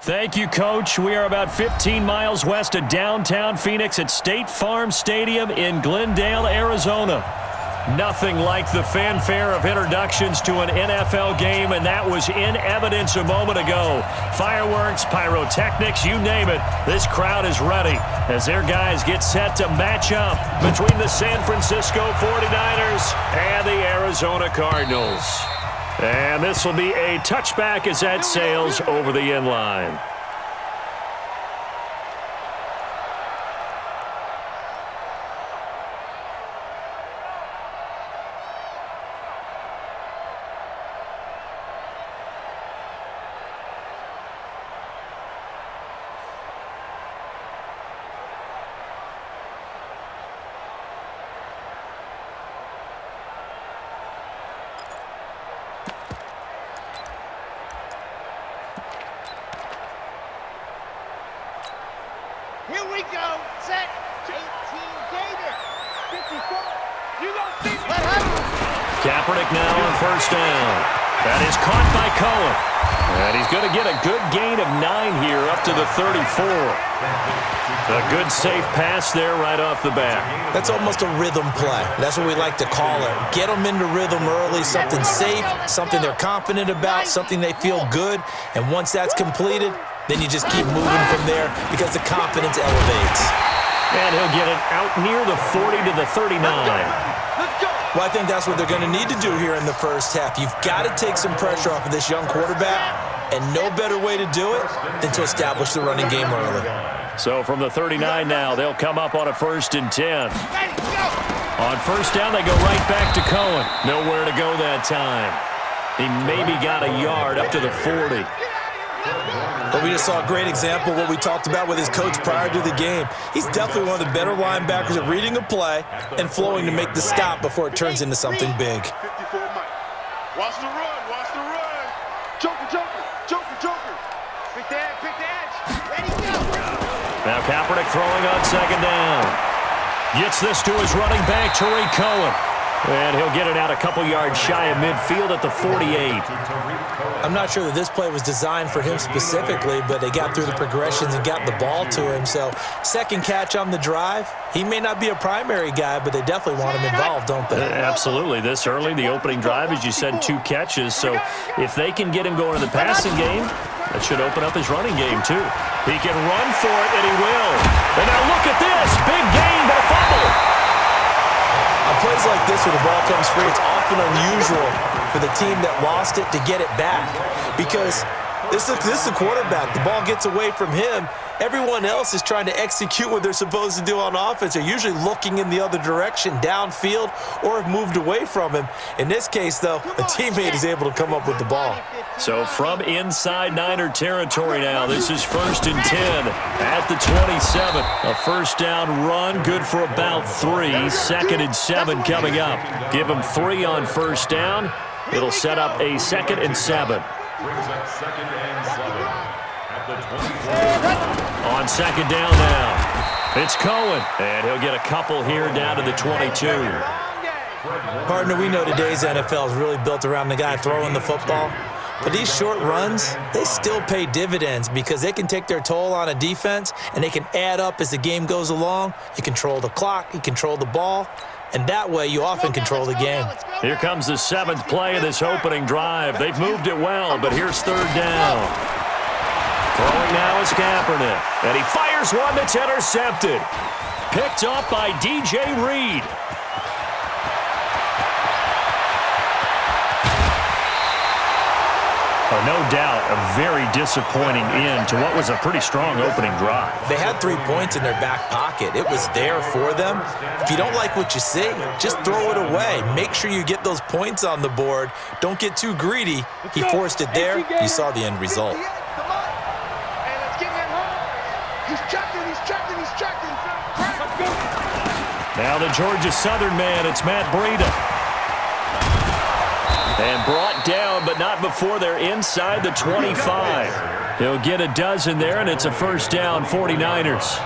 Thank you, Coach. We are about 15 miles west of downtown Phoenix at State Farm Stadium in Glendale, Arizona. Nothing like the fanfare of introductions to an NFL game, and that was in evidence a moment ago. Fireworks, pyrotechnics, you name it. This crowd is ready as their guys get set to match up between the San Francisco 49ers and the Arizona Cardinals. And this will be a touchback as that sails over the end line. Here we go. Set. 18 Gator. 54. You don't see me. Let him. Kaepernick now on first down. That is caught by Cohen. And he's going to get a good gain of 9 here up to the 34. A good safe pass there right off the bat. That's almost a rhythm play. That's what we like to call it. Get them into rhythm early, something safe, something they're confident about, something they feel good. And once that's completed, then you just keep moving from there because the confidence elevates. And he'll get it out near the 40 to the 39. Well, I think that's what they're going to need to do here in the first half. You've got to take some pressure off of this young quarterback, and no better way to do it than to establish the running game early. So from the 39 now, they'll come up on a 1st and 10. On first down, they go right back to Cohen. Nowhere to go that time. He maybe got a yard up to the 40. But we just saw a great example of what we talked about with his coach prior to the game. He's definitely one of the better linebackers at reading a play and flowing to make the stop before it turns into something big. Watch the run. Watch the run. Joker, Joker. Joker, Joker. Pick the edge. Pick the edge. Ready, go. Now Kaepernick throwing on 2nd down. Gets this to his running back, Tariq Cohen. And he'll get it out a couple yards shy of midfield at the 48. I'm not sure that this play was designed for him specifically, but they got through the progressions and got the ball to him. So, second catch on the drive. He may not be a primary guy, but they definitely want him involved, don't they? Absolutely. This early, the opening drive, as you said, 2 catches. So, if they can get him going in the passing game, that should open up his running game, too. He can run for it, and he will. And now look at this. Big gain, but a fumble. On plays like this where the ball comes free, it's often unusual for the team that lost it to get it back because this is the quarterback. The ball gets away from him. Everyone else is trying to execute what they're supposed to do on offense. They're usually looking in the other direction, downfield, or have moved away from him. In this case, though, a teammate is able to come up with the ball. So from inside Niner territory now, this is 1st and 10 at the 27. A first down run, good for about 3. 2nd and 7 coming up. Give them 3 on first down. It'll set up a 2nd and 7. On 2nd down now, it's Cohen, and he'll get a couple here down to the 22. Partner, we know today's NFL is really built around the guy throwing the football. But these short runs, they still pay dividends because they can take their toll on a defense, and they can add up as the game goes along. You control the clock, you control the ball, and that way you often control the game. Here comes the 7th play of this opening drive. They've moved it well, but here's 3rd down. Throwing now is Kaepernick, and he fires one that's intercepted. Picked up by DJ Reed. No doubt, a very disappointing end to what was a pretty strong opening drive. They had 3 points in their back pocket. It was there for them. If you don't like what you see, just throw it away. Make sure you get those points on the board. Don't get too greedy. He forced it there. You saw the end result. Now the Georgia Southern man, it's Matt Breida. And brought down, but not before they're inside the 25. He'll get a dozen there, and it's a first down, 49ers.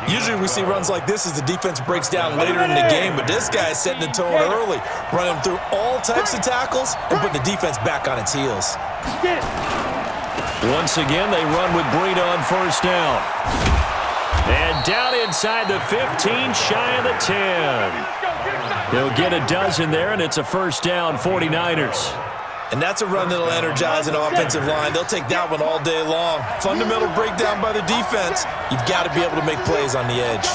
Usually we see runs like this as the defense breaks down later in the game, but this guy is setting the tone early, running through all types of tackles and putting the defense back on its heels. Once again, they run with Breida on first down. And down inside the 15, shy of the 10. He'll get a dozen there, and it's a first down, 49ers. And that's a run that'll energize an offensive line. They'll take that one all day long. Fundamental breakdown by the defense. You've got to be able to make plays on the edge.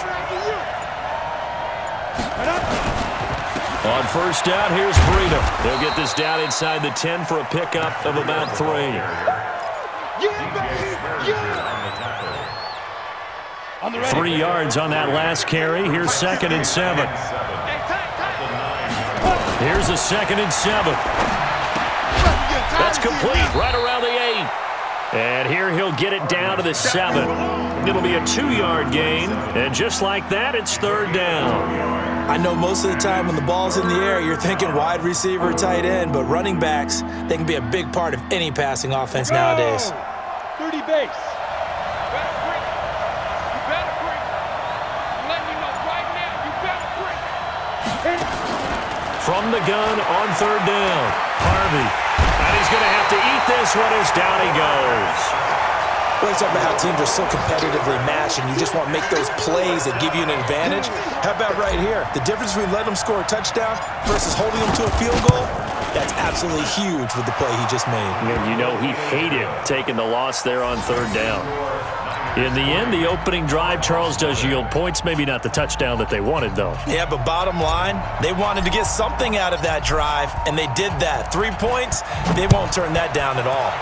On first down, here's Breida. They'll get this down inside the 10 for a pickup of about 3. Yeah. 3 yards on that last carry. Here's 2nd and 7. Here's a 2nd and 7. That's complete right around the 8. And here he'll get it down to the 7. It'll be a 2-yard gain. And just like that, it's 3rd down. I know most of the time when the ball's in the air, you're thinking wide receiver, tight end, but running backs, they can be a big part of any passing offense nowadays. 30 base. You better break. I'm letting you know right now, you better break. From the gun on 3rd down, Harvey. And he's going to have to eat this one as down he goes. Well, you talk about how teams are so competitively matched and you just want to make those plays that give you an advantage. How about right here? The difference between letting them score a touchdown versus holding them to a field goal, that's absolutely huge with the play he just made. And you know he hated taking the loss there on 3rd down. In the end, the opening drive, Charles, does yield points. Maybe not the touchdown that they wanted, though. Yeah, but bottom line, they wanted to get something out of that drive, and they did that. 3 points, they won't turn that down at all.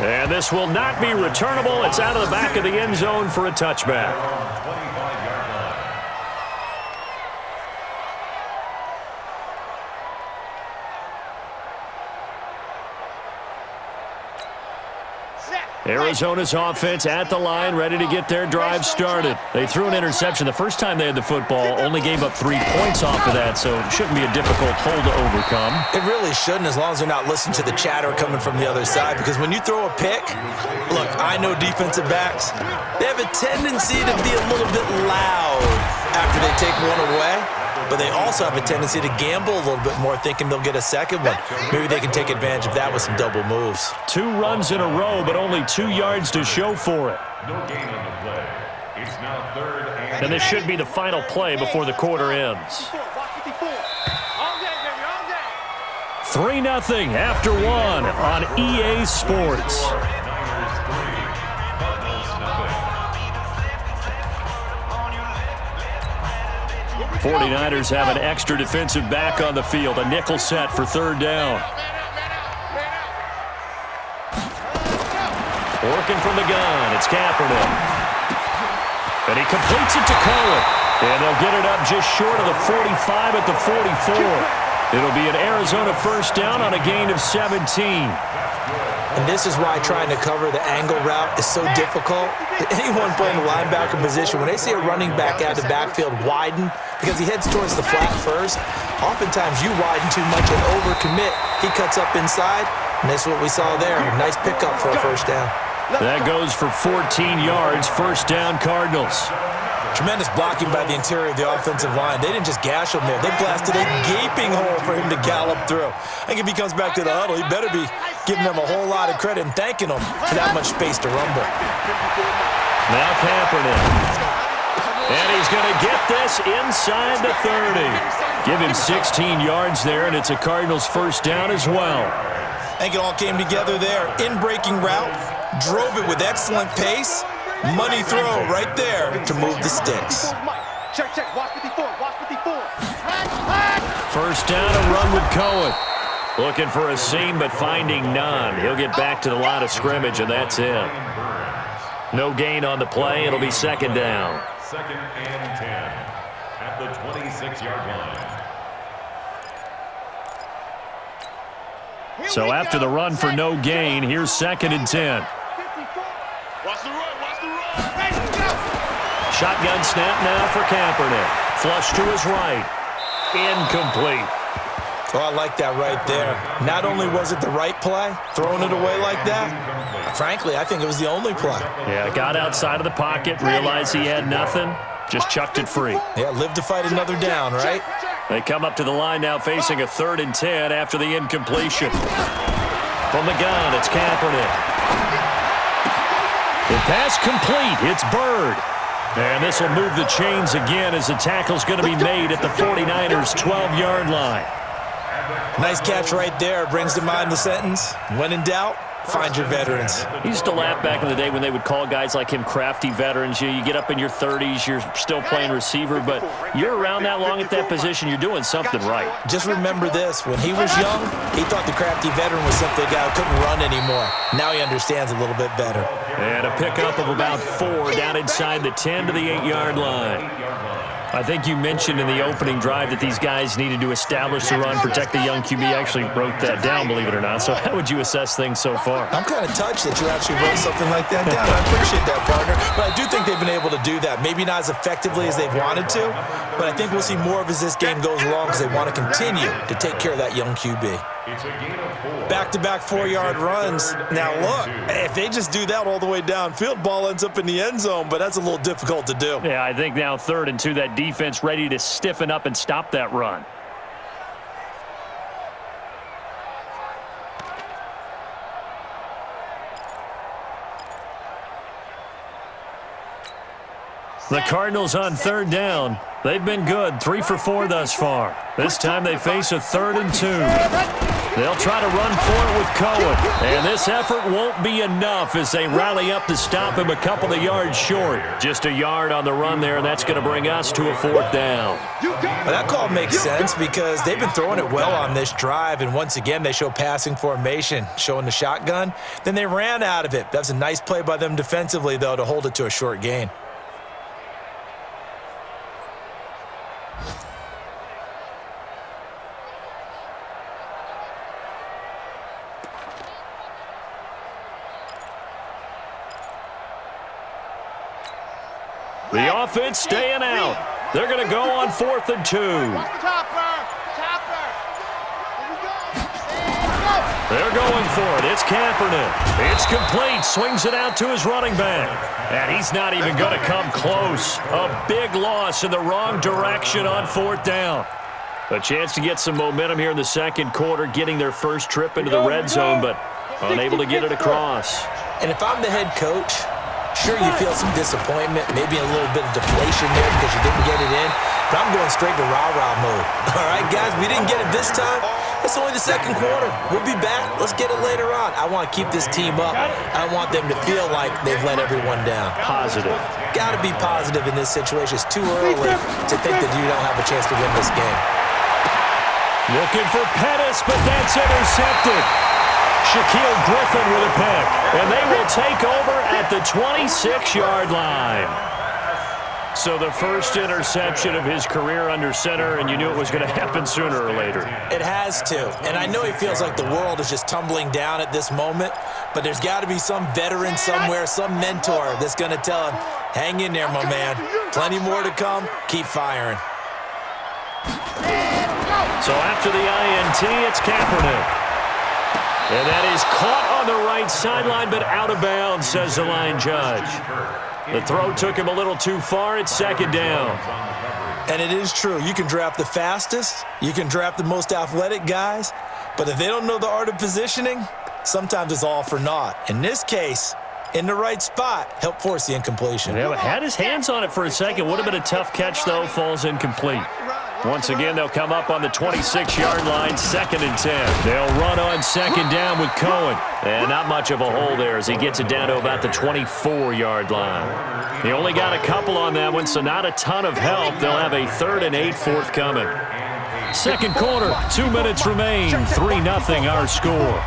And this will not be returnable. It's out of the back of the end zone for a touchback. Arizona's offense at the line, ready to get their drive started. They threw an interception the first time they had the football, only gave up 3 points off of that, so it shouldn't be a difficult hole to overcome. It really shouldn't, as long as they're not listening to the chatter coming from the other side, because when you throw a pick, look, I know defensive backs, they have a tendency to be a little bit loud after they take one away. But they also have a tendency to gamble a little bit more, thinking they'll get a second one. Maybe they can take advantage of that with some double moves. 2 runs in a row, but only 2 yards to show for it. No gain on the play. It's now 3rd And this should be the final play before the quarter ends. 3-0 after 1 on EA Sports. 49ers have an extra defensive back on the field. A nickel set for 3rd down. Working from the gun. It's Kaepernick. And he completes it to Cohen. And they'll get it up just short of the 45 at the 44. It'll be an Arizona first down on a gain of 17. And this is why trying to cover the angle route is so difficult. Anyone playing the linebacker position, when they see a running back out of the backfield widen, because he heads towards the flat first, oftentimes you widen too much and overcommit. He cuts up inside, and that's what we saw there. A nice pickup for a first down. That goes for 14 yards. First down, Cardinals. Tremendous blocking by the interior of the offensive line. They didn't just gash him there. They blasted a gaping hole for him to gallop through. I think if he comes back to the huddle, he better be giving them a whole lot of credit and thanking them for that much space to rumble. Now Kaepernick. And he's going to get this inside the 30. Give him 16 yards there, and it's a Cardinals first down as well. I think it all came together there. In-breaking route, drove it with excellent pace. Money throw right there to move the sticks. Check, watch 54, watch 54. First down, a run with Cohen. Looking for a seam, but finding none. He'll get back to the line of scrimmage, and that's it. No gain on the play. It'll be 2nd down. 2nd and 10 at the 26-yard line. So after the run for no gain, here's 2nd and 10. Watch the run. Shotgun snap now for Kaepernick. Flush to his right. Incomplete. Oh, I like that right there. Not only was it the right play, throwing it away like that, frankly, I think it was the only play. Yeah, got outside of the pocket, realized he had nothing, just chucked it free. Yeah, live to fight another down, right? They come up to the line now facing a 3rd and 10 after the incompletion. From the gun, it's Kaepernick. The pass complete. It's Byrd. And this will move the chains again as the tackle's going to be made at the 49ers' 12-yard line. Nice catch right there. Brings to mind the sentence, when in doubt, find your veterans. He used to laugh back in the day when they would call guys like him crafty veterans. You get up in your 30s, you're still playing receiver, but you're around that long at that position, you're doing something right. Just remember this. When he was young, he thought the crafty veteran was simply a guy who couldn't run anymore. Now he understands a little bit better. And a pickup of about 4 down inside the 10 to the 8-yard line. I think you mentioned in the opening drive that these guys needed to establish the run, protect the young QB. I actually wrote that down, believe it or not. So how would you assess things so far? I'm kind of touched that you actually wrote something like that down. I appreciate that, partner. But I do think they've been able to do that. Maybe not as effectively as they've wanted to, but I think we'll see more of as this game goes along because they want to continue to take care of that young QB. Back-to-back 4-yard runs. Now, look, if they just do that all the way downfield, ball ends up in the end zone, but that's a little difficult to do. Yeah, I think now 3rd and 2, that defense ready to stiffen up and stop that run. The Cardinals on 3rd down. They've been good, 3 for 4 thus far. This time they face a 3rd and 2. They'll try to run for it with Cohen. And this effort won't be enough as they rally up to stop him a couple of yards short. Just a yard on the run there, and that's going to bring us to a 4th down. Well, that call makes sense because they've been throwing it well on this drive, and once again they show passing formation, showing the shotgun. Then they ran out of it. That was a nice play by them defensively, though, to hold it to a short gain. The offense staying out. They're going to go on 4th and 2. They're going for it. It's Kaepernick. It's complete. Swings it out to his running back. And he's not even going to come close. A big loss in the wrong direction on 4th down. A chance to get some momentum here in the 2nd quarter, getting their first trip into the red zone, but unable to get it across. And if I'm the head coach, sure, you feel some disappointment, maybe a little bit of deflation there because you didn't get it in, but I'm going straight to rah-rah mode. All right, guys, we didn't get it this time. It's only the 2nd quarter. We'll be back. Let's get it later on. I want to keep this team up. I want them to feel like they've let everyone down. Positive. Got to be positive in this situation. It's too early to think that you don't have a chance to win this game. Looking for Pettis, but that's intercepted. Shaquill Griffin with a pick, and they will take over at the 26-yard line. So the first interception of his career under center, and you knew it was going to happen sooner or later. It has to, and I know he feels like the world is just tumbling down at this moment, but there's got to be some veteran somewhere, some mentor that's going to tell him, hang in there, my man. Plenty more to come. Keep firing. So after the INT, it's Kaepernick. And that is caught on the right sideline, but out of bounds, says the line judge. The throw took him a little too far. It's 2nd down. And it is true. You can draft the fastest. You can draft the most athletic guys. But if they don't know the art of positioning, sometimes it's all for naught. In this case, in the right spot, helped force the incompletion. Yeah, had his hands on it for a second. Would have been a tough catch, though. Falls incomplete. Once again, they'll come up on the 26-yard line, 2nd and 10. They'll run on 2nd down with Cohen. And not much of a hole there as he gets it down to about the 24-yard line. He only got a couple on that one, so not a ton of help. They'll have a 3rd and 8 forthcoming. 2nd quarter, 2 minutes remain, 3-0 our score.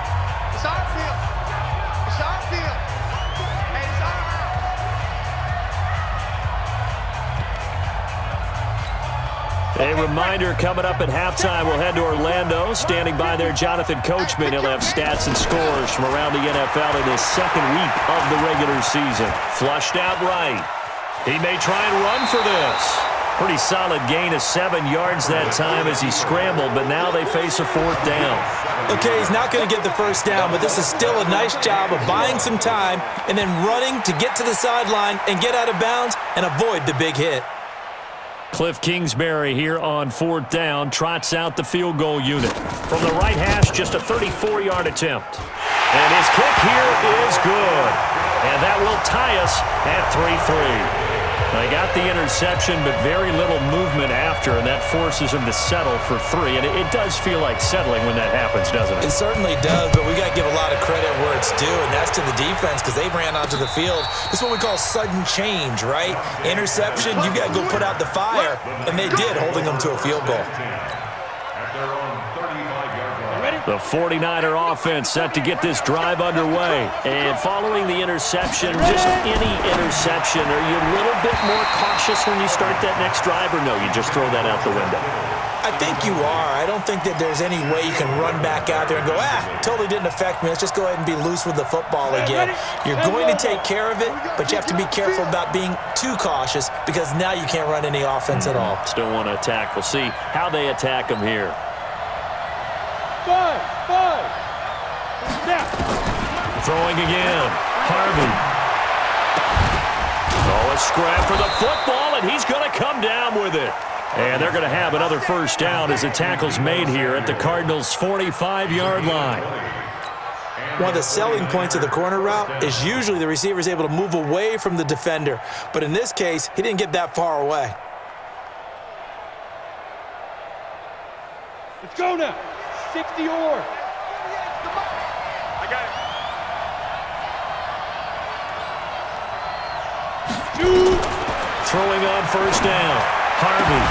A reminder coming up at halftime, we'll head to Orlando. Standing by there, Jonathan Coachman. He'll have stats and scores from around the NFL in his 2nd week of the regular season. Flushed out right. He may try and run for this. Pretty solid gain of 7 yards that time as he scrambled, but now they face a 4th down. Okay, he's not going to get the first down, but this is still a nice job of buying some time and then running to get to the sideline and get out of bounds and avoid the big hit. Cliff Kingsbury here on 4th down trots out the field goal unit. From the right hash, just a 34-yard attempt. And his kick here is good. And that will tie us at 3-3. They got the interception, but very little movement after, and that forces him to settle for 3. And it does feel like settling when that happens, doesn't it? It certainly does, but we got to give a lot of credit where it's due, and that's to the defense because they ran onto the field. This is what we call sudden change, right? Interception, you got to go put out the fire, and they did, holding them to a field goal. The 49er offense set to get this drive underway. And following the interception, just any interception, are you a little bit more cautious when you start that next drive, or no, you just throw that out the window? I think you are. I don't think that there's any way you can run back out there and go, totally didn't affect me. Let's just go ahead and be loose with the football again. You're going to take care of it, but you have to be careful about being too cautious because now you can't run any offense at all. Still want to attack. We'll see how they attack them here. Throwing again. Harvey. Oh, a scrap for the football, and he's going to come down with it. And they're going to have another first down as the tackle's made here at the Cardinals' 45-yard line. One of the selling points of the corner route is usually the receiver is able to move away from the defender. But in this case, he didn't get that far away. Let's go now. 60 or. I got it. Throwing on first down. Harvey.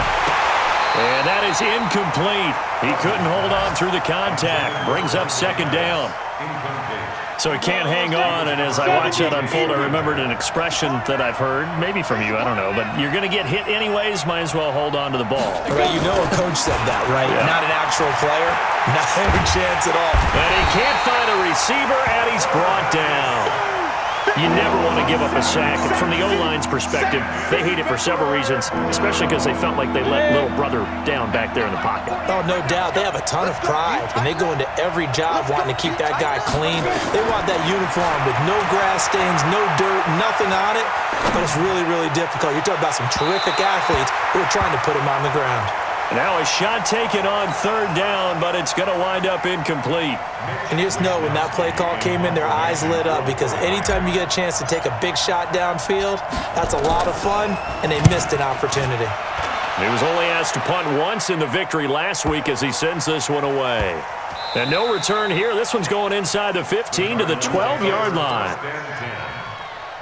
And that is incomplete. He couldn't hold on through the contact. Brings up second down. So he can't hang on, and as I watch that unfold, I remembered an expression that I've heard, maybe from you, I don't know, but you're going to get hit anyways, might as well hold on to the ball. Right, you know a coach said that, right? Yeah. Not an actual player. Not any chance at all. And he can't find a receiver, and he's brought down. You never want to give up a sack. And from the O-line's perspective, they hate it for several reasons, especially because they felt like they let little brother down back there in the pocket. Oh, no doubt. They have a ton of pride, and they go into every job wanting to keep that guy clean. They want that uniform with no grass stains, no dirt, nothing on it, but it's really, really difficult. You're talking about some terrific athletes who are trying to put him on the ground. Now a shot taken on third down, but it's going to wind up incomplete. And you just know when that play call came in, their eyes lit up because anytime you get a chance to take a big shot downfield, that's a lot of fun, and they missed an opportunity. He was only asked to punt once in the victory last week as he sends this one away. And no return here. This one's going inside the 15 to the 12-yard line.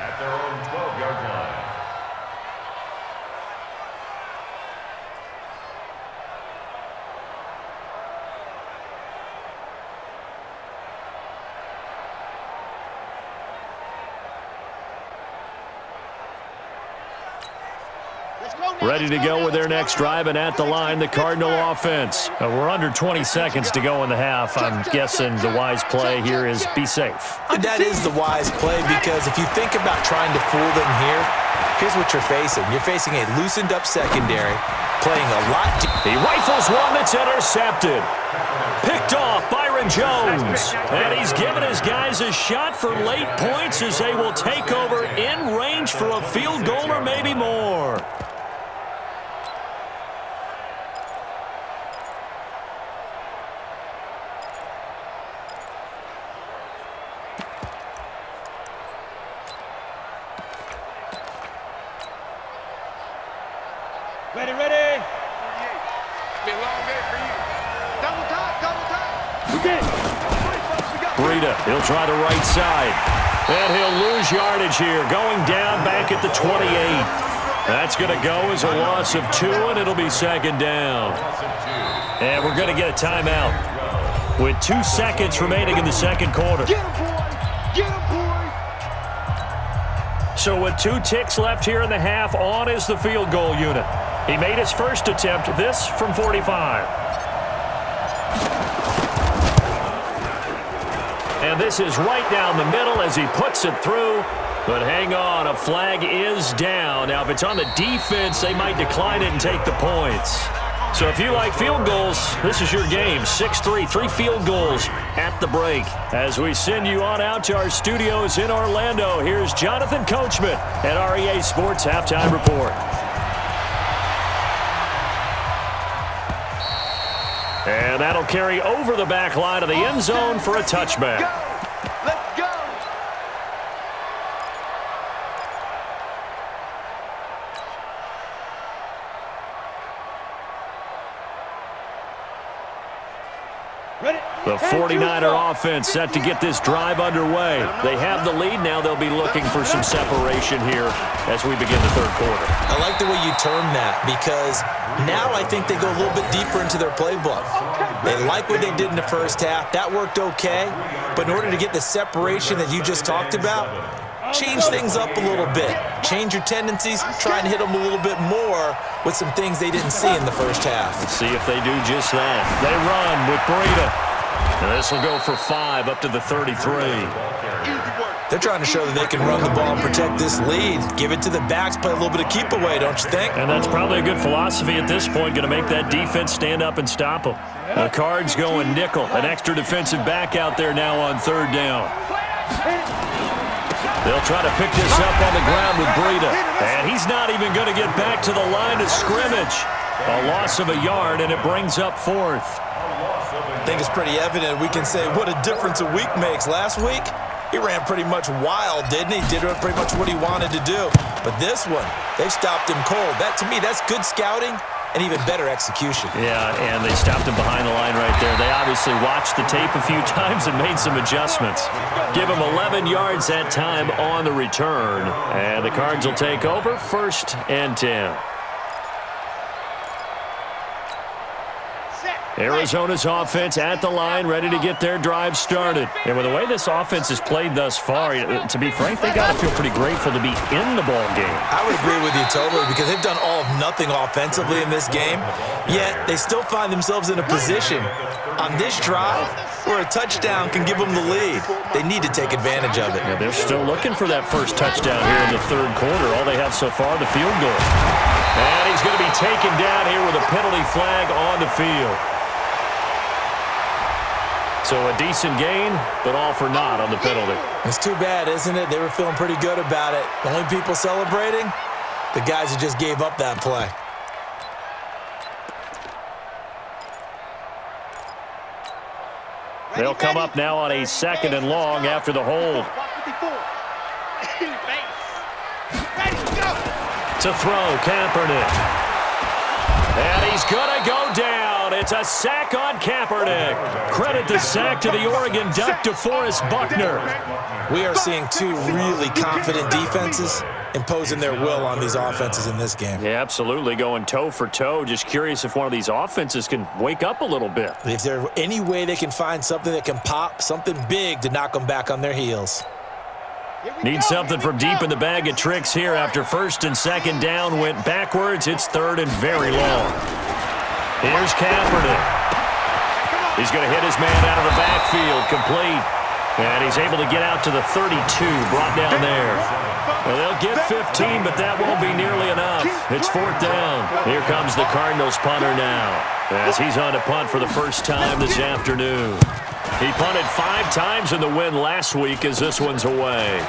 At their own 12-yard line. Ready to go with their next drive, and at the line, the Cardinal offense. We're under 20 seconds to go in the half. I'm guessing the wise play here is be safe. That is the wise play because if you think about trying to fool them here, here's what you're facing. You're facing a loosened up secondary, playing a lot deep. He rifles one that's intercepted. Picked off Byron Jones. And he's given his guys a shot for late points as they will take over in range for a field goal or maybe more. Ready. Be a long day for you. Double time. Okay. Breida, he'll try the right side. And he'll lose yardage here, going down back at the 28. That's going to go as a loss of 2, and it'll be second down. And we're going to get a timeout with 2 seconds remaining in the second quarter. Get him, boy. Get him, boy. So with 2 ticks left here in the half, on is the field goal unit. He made his first attempt, this from 45. And this is right down the middle as he puts it through. But hang on, a flag is down. Now, if it's on the defense, they might decline it and take the points. So if you like field goals, this is your game. 6-3, 3 field goals at the break. As we send you on out to our studios in Orlando, here's Jonathan Coachman at REA Sports Halftime Report. And that'll carry over the back line of the end zone for a touchback. Let's go. The 49er offense set to get this drive underway. They have the lead. Now they'll be looking for some separation here as we begin the third quarter. I like the way you term that because now I think they go a little bit deeper into their playbook. They like what they did in the first half. That worked okay. But in order to get the separation that you just talked about, change things up a little bit. Change your tendencies. Try and hit them a little bit more with some things they didn't see in the first half. Let's see if they do just that. They run with Breida. And this will go for 5 up to the 33. They're trying to show that they can run the ball and protect this lead. Give it to the backs, play a little bit of keep away, don't you think? And that's probably a good philosophy at this point, going to make that defense stand up and stop them. The Cards going nickel. An extra defensive back out there now on third down. They'll try to pick this up on the ground with Breida. And he's not even going to get back to the line of scrimmage. A loss of a yard, and it brings up fourth. I think it's pretty evident. We can say what a difference a week makes. Last week, he ran pretty much wild, didn't he? Did pretty much what he wanted to do. But this one, they've stopped him cold. That, to me, that's good scouting and even better execution. Yeah, and they stopped him behind the line right there. They obviously watched the tape a few times and made some adjustments. Give him 11 yards that time on the return. And the Cards will take over, 1st and 10. Arizona's offense at the line, ready to get their drive started. And with the way this offense has played thus far, to be frank, they got to feel pretty grateful to be in the ball game. I would agree with you totally because they've done all of nothing offensively in this game, yet they still find themselves in a position on this drive where a touchdown can give them the lead. They need to take advantage of it. Yeah, they're still looking for that first touchdown here in the third quarter. All they have so far, the field goal. And he's going to be taken down here with a penalty flag on the field. So a decent gain, but all for naught on the penalty. It's too bad, isn't it? They were feeling pretty good about it. The only people celebrating, the guys who just gave up that play. They'll come up now on a 2nd and long after the hold. To throw, Kaepernick. And he's going to go down. It's a sack on Kaepernick. Credit the sack to the Oregon Duck, DeForest Buckner. We are seeing two really confident defenses imposing their will on these offenses in this game. Yeah, absolutely, going toe for toe. Just curious if one of these offenses can wake up a little bit. If there's any way they can find something that can pop, something big to knock them back on their heels. Need something from deep in the bag of tricks here after 1st and 2nd down went backwards. It's 3rd and very long. Here's Kaepernick. He's going to hit his man out of the backfield, complete. And he's able to get out to the 32, brought down there. Well, they'll get 15, but that won't be nearly enough. It's 4th down. Here comes the Cardinals punter now, as he's on to punt for the first time this afternoon. He punted 5 times in the win last week as this one's away.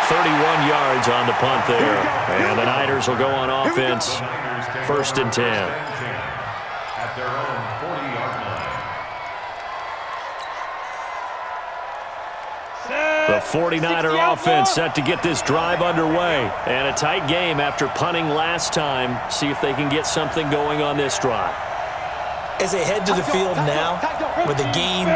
31 yards on the punt there. And the Niners will go on offense. 1st and 10. At their own 40-yard line. The 49er offense set to get this drive underway. And a tight game after punting last time. See if they can get something going on this drive. As they head to the field now, with the game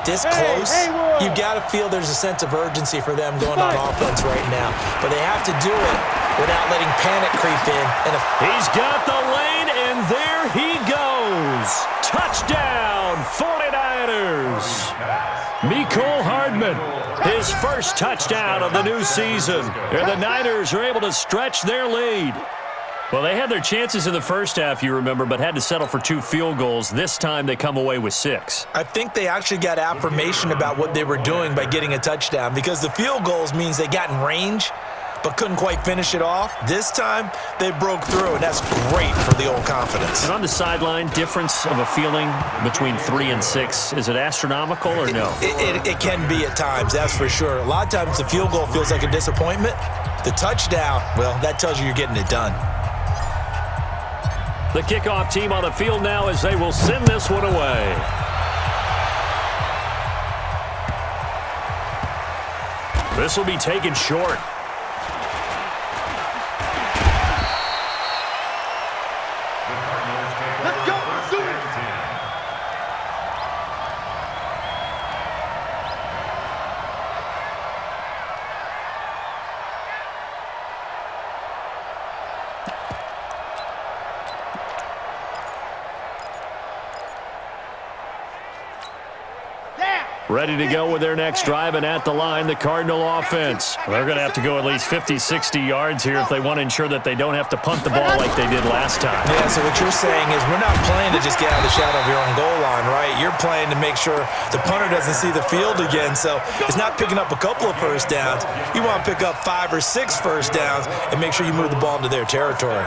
this close, you've got to feel there's a sense of urgency for them going on offense right now. But they have to do it without letting panic creep in. And he's got the lane, and there he goes. Touchdown, 49ers. Mecole Hardman, his first touchdown of the new season. And the Niners are able to stretch their lead. Well, they had their chances in the first half, you remember, but had to settle for 2 field goals. This time they come away with 6. I think they actually got affirmation about what they were doing by getting a touchdown because the field goals means they got in range but couldn't quite finish it off. This time, they broke through, and that's great for the old confidence. And on the sideline, difference of a feeling between 3 and 6, is it astronomical or no? It can be at times, that's for sure. A lot of times the field goal feels like a disappointment. The touchdown, well, that tells you you're getting it done. The kickoff team on the field now as they will send this one away. This will be taken short. Let's go. Let's do it. Ready to go with their next drive, and at the line, the Cardinal offense. They're going to have to go at least 50, 60 yards here if they want to ensure that they don't have to punt the ball like they did last time. Yeah, so what you're saying is we're not playing to just get out of the shadow of your own goal line, right? You're playing to make sure the punter doesn't see the field again, so it's not picking up a couple of first downs. You want to pick up 5 or 6 first downs and make sure you move the ball into their territory.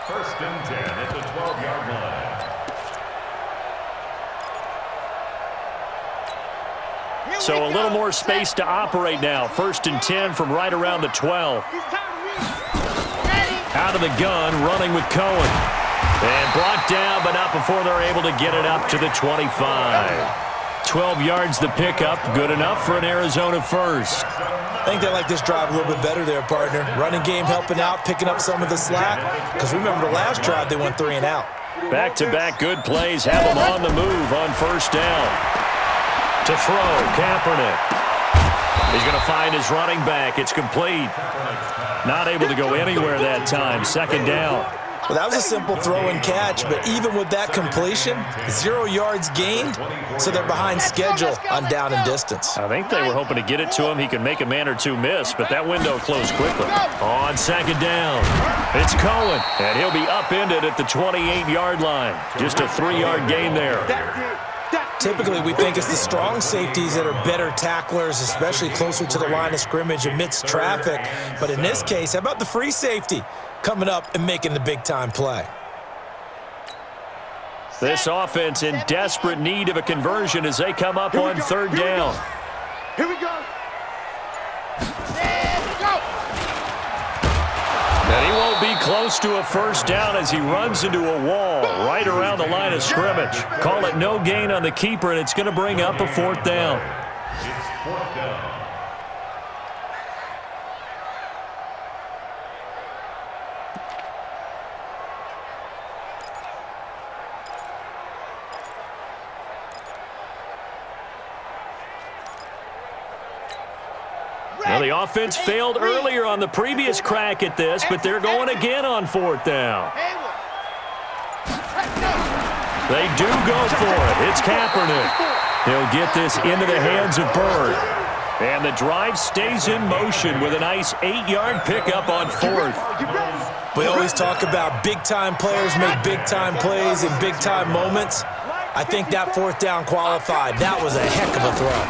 First and 10 at the 12-yard line. So a little more space to operate now. First and 10 from right around the 12. Out of the gun, running with Cohen. And brought down, but not before they're able to get it up to the 25. 12 yards the pickup, good enough for an Arizona first. I think they like this drive a little bit better there, partner. Running game helping out, picking up some of the slack. Because remember the last drive, they went 3 and out. Back-to-back good plays have them on the move on first down. To throw, Kaepernick. He's going to find his running back. It's complete. Not able to go anywhere that time. Second down. Well, that was a simple throw and catch, but even with that completion, 0 yards gained, so they're behind schedule on down and distance. I think they were hoping to get it to him. He could make a man or two miss, but that window closed quickly. On second down, it's Cohen, and he'll be upended at the 28-yard line. Just a 3-yard gain there. Typically, we think it's the strong safeties that are better tacklers, especially closer to the line of scrimmage amidst traffic. But in this case, how about the free safety coming up and making the big-time play? This offense in desperate need of a conversion as they come up on third down. Here we go. And he won't be close to a first down as he runs into a wall right around the line of scrimmage. Call it no gain on the keeper, and it's going to bring up a fourth down. It's fourth down. Well, the offense failed earlier on the previous crack at this, but they're going again on fourth down. They do go for it. It's Kaepernick. He'll get this into the hands of Bird. And the drive stays in motion with a nice 8-yard pickup on fourth. We always talk about big-time players make big-time plays in big-time moments. I think that fourth down qualified. That was a heck of a throw.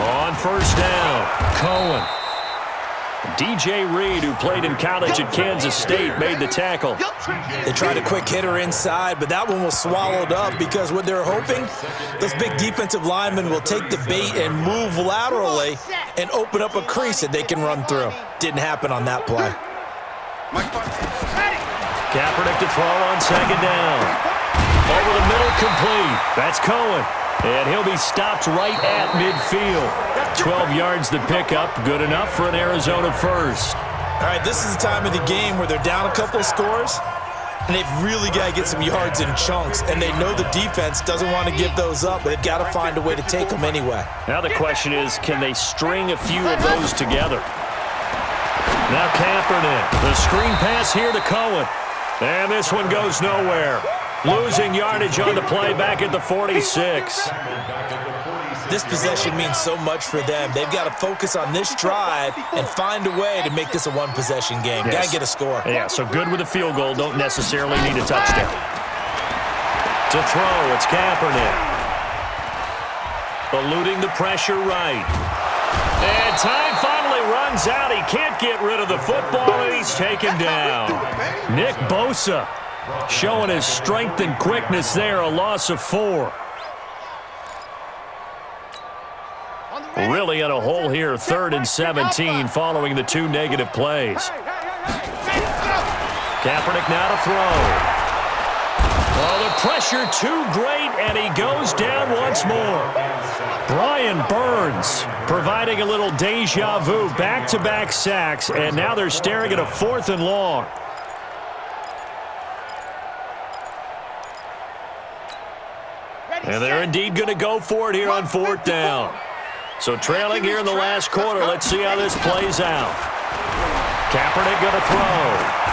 On first down, Cohen. DJ Reed, who played in college at Kansas State, made the tackle. They tried a quick hitter inside, but that one was swallowed up because what they're hoping, those big defensive linemen will take the bait and move laterally and open up a crease that they can run through. Didn't happen on that play. Kaepernick to throw on second down. Over the middle, complete. That's Cohen. And he'll be stopped right at midfield. 12 yards the pickup, good enough for an Arizona first. All right, this is the time of the game where they're down a couple of scores, and they've really got to get some yards in chunks, and they know the defense doesn't want to give those up, but they've got to find a way to take them anyway. Now the question is, can they string a few of those together? Now Kaepernick, the screen pass here to Cohen. And this one goes nowhere. Losing yardage on the play back at the 46. This possession means so much for them. They've got to focus on this drive and find a way to make this a one-possession game. Yes. Got to get a score. Yeah, so good with a field goal. Don't necessarily need a touchdown. To throw, it's Kaepernick. Eluding the pressure right. And time finally runs out. He can't get rid of the football, and he's taken down. Nick Bosa showing his strength and quickness there, a loss of 4. Really in a hole here, 3rd and 17 following the 2 negative plays. Kaepernick now to throw. Oh, the pressure too great, and he goes down once more. Brian Burns providing a little deja vu, back-to-back sacks, and now they're staring at a 4th and long. And they're indeed going to go for it here on 4th down. So trailing here in the last quarter, let's see how this plays out. Kaepernick going to throw.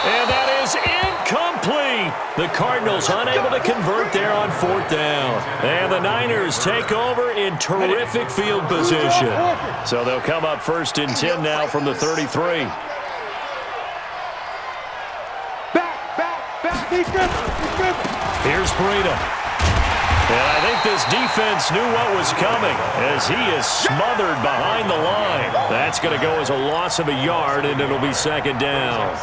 And that is incomplete. The Cardinals unable to convert there on 4th down. And the Niners take over in terrific field position. So they'll come up 1st and 10 now from the 33. Back, defense. Here's Breida. And I think this defense knew what was coming as he is smothered behind the line. That's going to go as a loss of a yard, and it'll be 2nd down.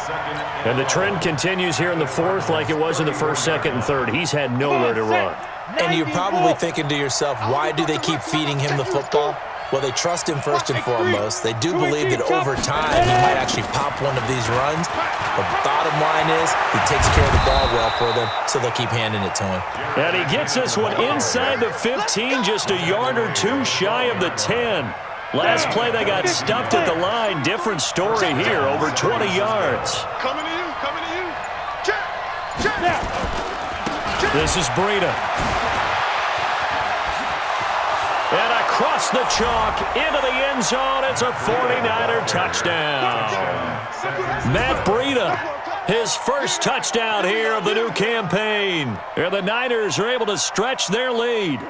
And the trend continues here in the 4th like it was in the 1st, 2nd, and 3rd. He's had nowhere to run. And you're probably thinking to yourself, why do they keep feeding him the football? Well, they trust him first and foremost. They do believe that over time he might actually pop one of these runs. But bottom line is he takes care of the ball well for them, so they'll keep handing it to him. And he gets this one inside the 15, just a yard or two shy of the 10. Last play they got stuffed at the line. Different story here, over 20 yards. Coming to you. Check. This is Breida. And across the chalk, into the end zone, it's a 49er touchdown. Matt Breida, his first touchdown here of the new campaign. And the Niners are able to stretch their lead.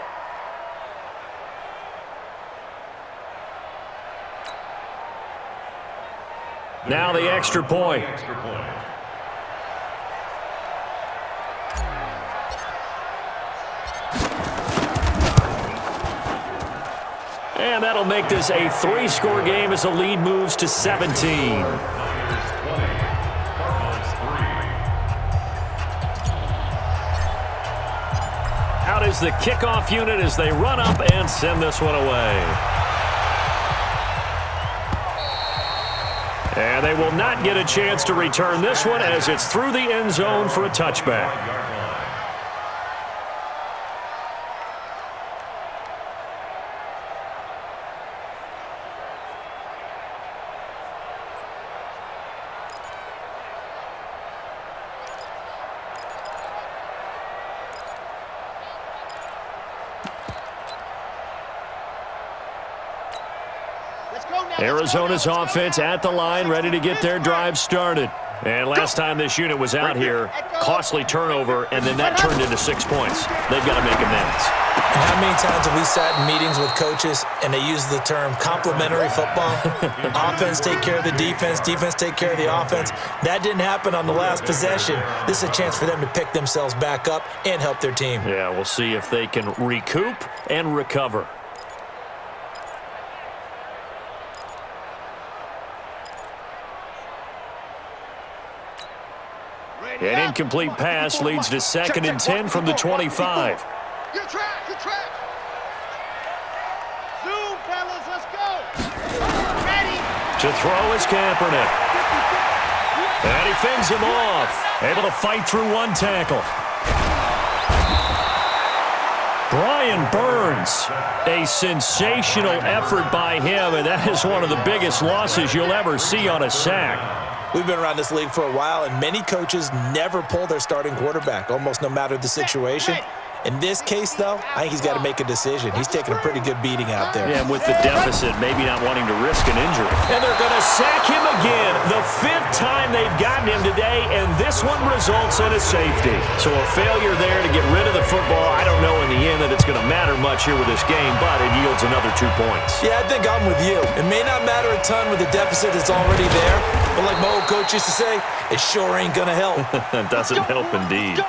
Now the extra point. And that'll make this a 3-score game as the lead moves to 17. Out is the kickoff unit as they run up and send this one away. And they will not get a chance to return this one as it's through the end zone for a touchback. Arizona's offense at the line, ready to get their drive started. And last time this unit was out here, costly turnover, and then that turned into 6 points. They've got to make amends. And how many times have we sat in meetings with coaches and they use the term complementary football? Offense take care of the defense, defense take care of the offense. That didn't happen on the last possession. This is a chance for them to pick themselves back up and help their team. Yeah, we'll see if they can recoup and recover. An incomplete pass leads to 2nd and 10 from the 25. Good track. Zoom, fellas, let's go. Ready. To throw is Kaepernick. And he fends him off. Able to fight through one tackle. Brian Burns, a sensational effort by him, and that is one of the biggest losses you'll ever see on a sack. We've been around this league for a while, and many coaches never pull their starting quarterback, almost no matter the situation. In this case, though, I think he's got to make a decision. He's taking a pretty good beating out there. Yeah, and with the deficit, maybe not wanting to risk an injury. And they're going to sack him again, the 5th time they've gotten him today, and this one results in a safety. So a failure there to get rid of the football. I don't know in the end that it's going to matter much here with this game, but it yields another 2 points. Yeah, I think I'm with you. It may not matter a ton with the deficit that's already there, but like my old coach used to say, it sure ain't going to help. It doesn't help indeed.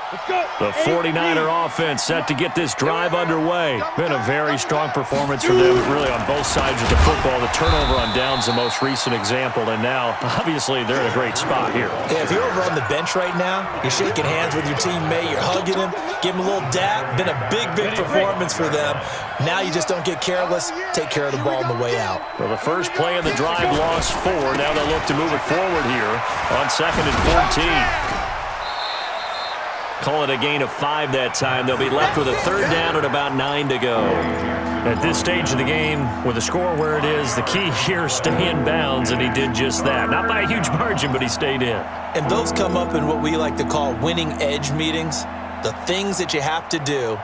The 49er offense set to get this drive underway. Been a very strong performance for them, really, on both sides of the football. The turnover on downs the most recent example, and now, obviously, they're in a great spot here. Yeah, if you're over on the bench right now, you're shaking hands with your teammate, you're hugging him, give him a little dap. Been a big, big performance for them. Now you just don't get careless. Take care of the ball on the way out. Well, the first play of the drive lost 4. Now they'll look to move it forward here on 2nd and 14. Call it a gain of 5 that time. They'll be left with a 3rd down at about 9 to go. At this stage of the game, with the score where it is, the key here is stay in bounds, and he did just that. Not by a huge margin, but he stayed in. And those come up in what we like to call winning edge meetings. The things that you have to do,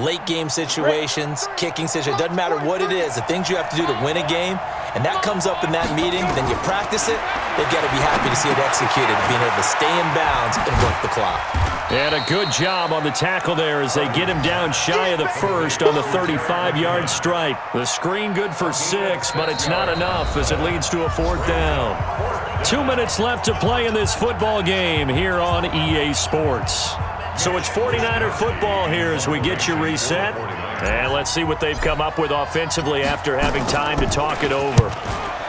late game situations, kicking situations, doesn't matter what it is, the things you have to do to win a game, and that comes up in that meeting, then you practice it, they've got to be happy to see it executed, being able to stay in bounds and work the clock. And a good job on the tackle there as they get him down shy of the first on the 35-yard stripe. The screen good for 6, but it's not enough as it leads to a 4th down. 2 minutes left to play in this football game here on EA Sports. So it's 49er football here as we get you reset. And let's see what they've come up with offensively after having time to talk it over.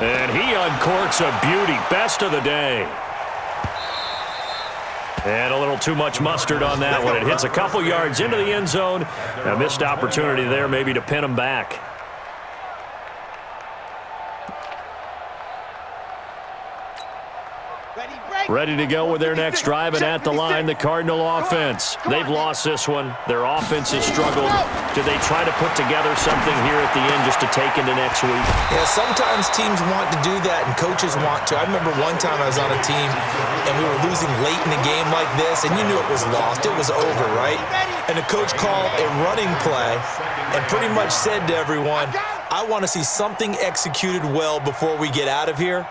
And he uncorks a beauty. Best of the day. And a little too much mustard on that one. It hits a couple yards into the end zone. A missed opportunity there maybe to pin him back. Ready to go with their next drive, and at the line, the Cardinal offense. They've lost this one. Their offense has struggled. Do they try to put together something here at the end just to take into next week? Yeah, sometimes teams want to do that, and coaches want to. I remember one time I was on a team, and we were losing late in the game like this, and you knew it was lost. It was over, right? And the coach called a running play and pretty much said to everyone, I want to see something executed well before we get out of here.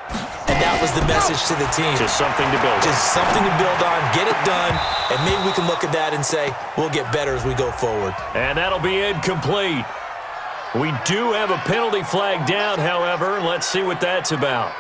And that was the message to the team. Just something to build on. Just something to build on, get it done, and maybe we can look at that and say, we'll get better as we go forward. And that'll be incomplete. We do have a penalty flag down, however. Let's see what that's about.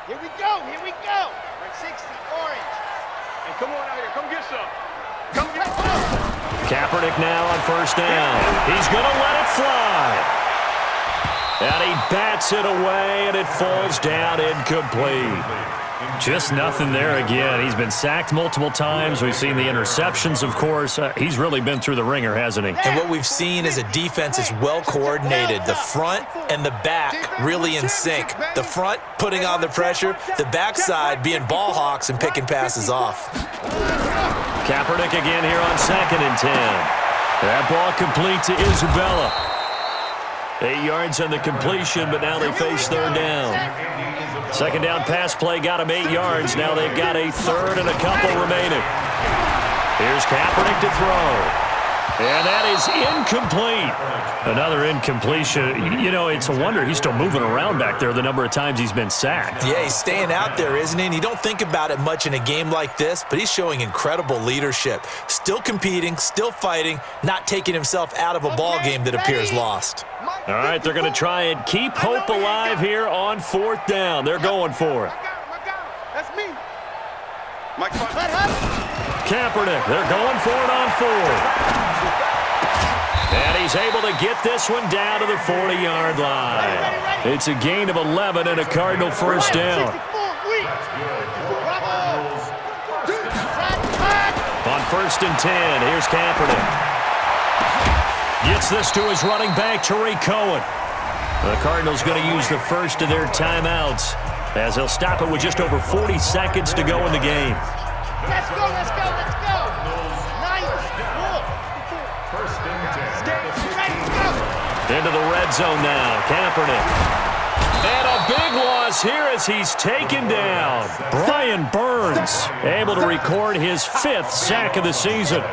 Here we go, here we go. We're at 60, orange. And come on out here, come get some. Come get some. Kaepernick now on 1st down. He's going to let it fly. And he bats it away, and it falls down incomplete. Just nothing there again. He's been sacked multiple times. We've seen the interceptions, of course. He's really been through the ringer, hasn't he? And what we've seen is a defense that's well coordinated. The front and the back really in sync. The front putting on the pressure, the backside being ball hawks and picking passes off. Kaepernick again here on 2nd and 10. That ball complete to Isabella. 8 yards on the completion, but now they face 3rd down. 2nd down pass play got him 8 yards. Now they've got a 3rd and a couple remaining. Here's Kaepernick to throw. And that is incomplete. Another incompletion. You know, it's a wonder he's still moving around back there the number of times he's been sacked. Yeah, he's staying out there, isn't he? And you don't think about it much in a game like this, but he's showing incredible leadership. Still competing, still fighting, not taking himself out of a ball game that appears lost. All right, they're going to try and keep hope alive here on 4th down. They're going for it. That's me. Mike, Kaepernick, they're going for it on 4th. And he's able to get this one down to the 40-yard line. It's a gain of 11 and a Cardinal 1st down. On 1st and 10, here's Kaepernick. Gets this to his running back, Tariq Cohen. The Cardinals going to use the first of their timeouts as they'll stop it with just over 40 seconds to go in the game. Let's go, let's go, let's go. Nice. First and 10. Into the red zone now. Kaepernick. And a big loss here as he's taken down. Brian Burns able to record his 5th sack of the season.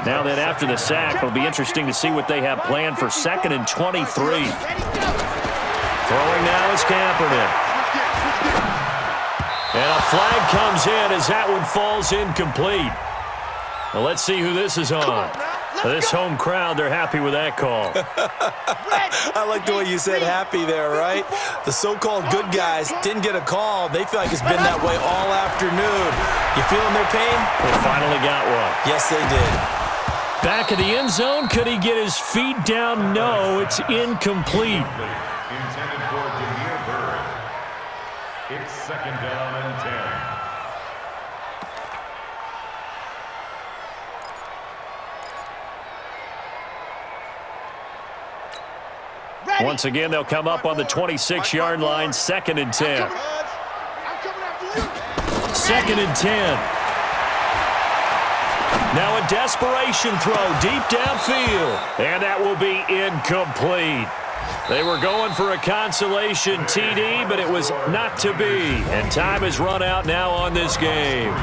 Now that after the sack, it'll be interesting to see what they have planned for 2nd and 23. Throwing now is Kaepernick. And a flag comes in as that one falls incomplete. Well, let's see who this is on. This home crowd, they're happy with that call. I like the way you said happy there, right? The so-called good guys didn't get a call. They feel like it's been that way all afternoon. You feeling their pain? They finally got one. Yes, they did. Back in the end zone, could he get his feet down? No, it's incomplete. Intended for Damiere Byrd. It's 2nd down and 10. Once again, they'll come up on the 26-yard line, 2nd and 10. I'm coming after you. 2nd and 10. Now a desperation throw deep downfield, and that will be incomplete. They were going for a consolation TD, but it was not to be, and time has run out now on this game.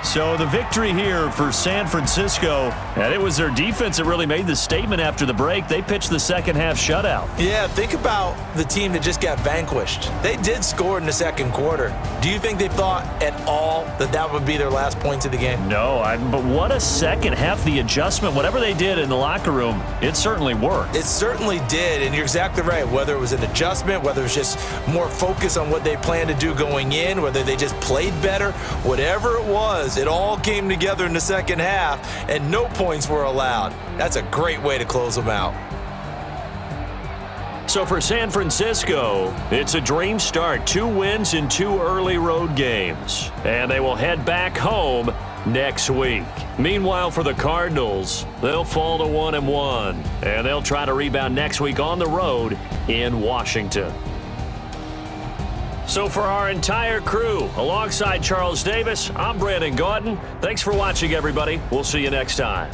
So the victory here for San Francisco, and it was their defense that really made the statement after the break. They pitched the second-half shutout. Yeah, think about the team that just got vanquished. They did score in the second quarter. Do you think they thought at all that that would be their last points of the game? No, but what a second half. The adjustment, whatever they did in the locker room, it certainly worked. It certainly did, and you're exactly right. Whether it was an adjustment, whether it was just more focus on what they planned to do going in, whether they just played better, whatever it was, it all came together in the second half, and no points were allowed. That's a great way to close them out. So for San Francisco, it's a dream start. 2 wins in 2 early road games. And they will head back home next week. Meanwhile, for the Cardinals, they'll fall to 1-1. And they'll try to rebound next week on the road in Washington. So for our entire crew, alongside Charles Davis, I'm Brandon Gaudin. Thanks for watching, everybody. We'll see you next time.